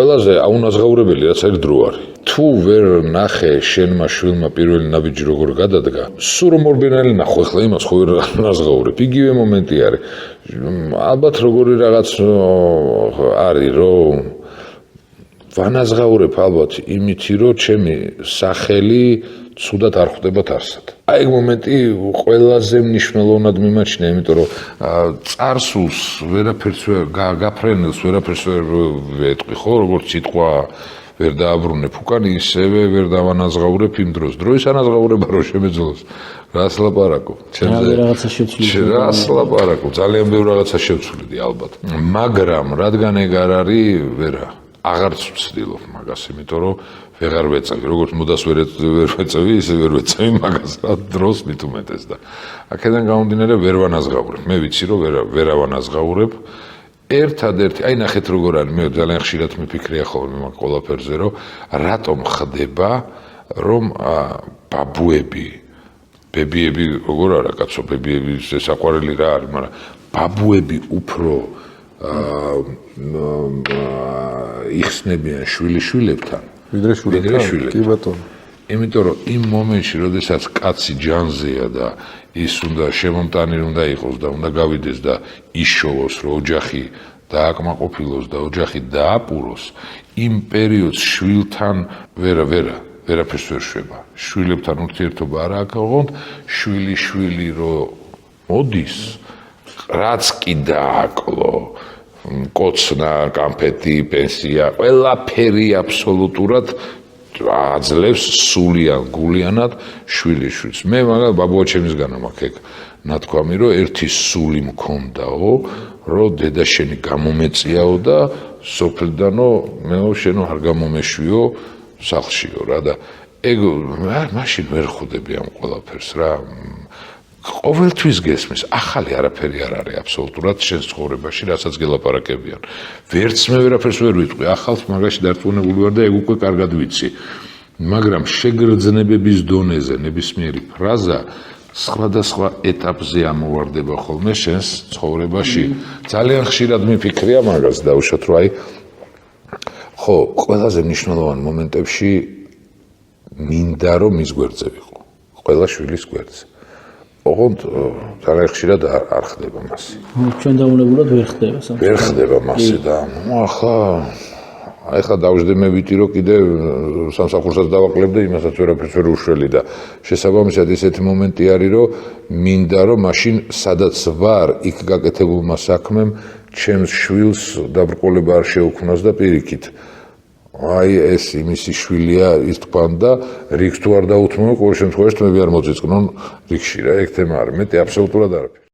ყველაზე აუნაზღაურებელი რაც არის დრო არის. თუ ვერ ნახე შენმა შვილმა პირველი ნაბიჯი როგორ გადადგა, სულ რომ ორბენალი ნახო, ახლა იმას ხო ვერ ნაზღაურებ. იგივე მომენტი არის. ალბათ როგორი რაღაც არის, რომ ვანაზღაურებ ალბათ იმითი, რომ ჩემი სახელი ცუდად არ ხვდებათ არსად. აი ეგ მომენტი ყველაზე მნიშვნელოვნად მიმაჩნია, იმიტომ რომ წარსულს ვერაფერს გაფრენილს ვერაფერს ვერ ვეტყვი, ხო, როგორც სიტყვა ვერ დააბრუნებ უკან, ისევე ვერ დავანაზღაურებ იმ დროს. დროის ანაზღაურება რო შემეძლოს, რას ლაპარაკობ? რას ლაპარაკობ? ძალიან ბევრ რაღაცა შევცვლიდი ალბათ. მაგრამ რადგან ეგ არ არის, ვერა აღარც ვცდილობ მაგას, იმიტომ რომ ვეღარ ვეწევი, როგორც მოდას ვერ ვეწევი, ისე ვერ ვეწევი მაგას, რა დროს მით უმეტეს და აქედან გამომდინარე ვერ ვანაზღაურებ. მე ვიცი რომ ვერ ავანაზღაურებ. ერთადერთი, აი ნახეთ როგორ არის, მე ძალიან ხშირად მიფიქრია ხოლმე მაგ ყველაფერზე, რომ რატომ ხდება, რომ ბებიები როგორ არა კაცო, ბებიების საყვარელი რა არის, მაგრამ ბაბუები უფრო იხსნებიან შვილიშვილებთან, ვიდრე შვილებთან. კი ბატონო. იმიტომ რომ იმ მომენტში, როდესაც კაცი ჯანზეა და ის უნდა შემომტანი უნდა იყოს და უნდა გავიდეს და იშოვოს, რომ ოჯახი დააკმაყოფილოს და ოჯახი დააპუროს, იმ პერიოდს შვილთან ვერაფერს ვერ შვება. შვილებთან ურთიერთობა არ აქვს, ოღონდ შვილი რო მოდის, რაც კი დააკლო, კოცნა, კამფეტი, პენსია, ყველაფერი აბსოლუტურად აძლევს სულიან გულიანად შვილიშვილს. მე მაგალითად ბაბუა ჩემისგანა მაქვს ეგ ნათქვამი, რომ ერთი სული მქონდაო, რომ დედა შენი გამომეწიაო და სოფლიდანო მეო შენო არ გამომეშვიო სახლშიო რა და ეგ მაშინ ვერ ხვდები ამ ყველაფერს რა. ყოველთვის გესმის, ახალი არაფერი არ არის აბსოლუტურად შენს ცხოვრებაში, რასაც გელაპარაკებიან. ვერც მე ვერაფერს ვერ ვიტყვი, ახალს მაგაში დარწმუნებული ვარ და ეგ უკვე კარგად ვიცი. მაგრამ შეგრძნებების დონეზე ნებისმიერი ფრაზა სხვადასხვა ეტაპზე ამოვარდება ხოლმე შენს ცხოვრებაში. ძალიან ხშირად მიფიქრია მაგას დავუშვათ, რომ აი ხო, ყველაზე მნიშვნელოვან მომენტებში მინდა რომ მის გვერდზე ვიყო. ყველა შვილის გვერდზე. ოღონდ ძალიან ხშირად არ ხდება მასე. ჩვენ დაუნებულად ვერ ხდება სამწუხაროდ. ვერ ხდება მასე და ახლა დავждე მე ვიტი რომ კიდე სამსახურსაც დავაკლებდე, იმასაც ვერაფერს ვერ უშველი და შესაბამისად ესეთი მომენტი არის, რომ მინდა რომ მაშინ სადაც ვარ, იქ გაკეთებულმა საქმემ ჩემს შვილს დაბრკოლება არ შეუქმნას და პირიქით. აი ეს იმისი შვილია ის თქვან და რიგს თუ არ დაუთმო, ყოველ შემთხვევაში თმები არ მოძიწყნონ რიგში რა, ეგ თემა არის. მეტი აბსოლუტურად არაფერი.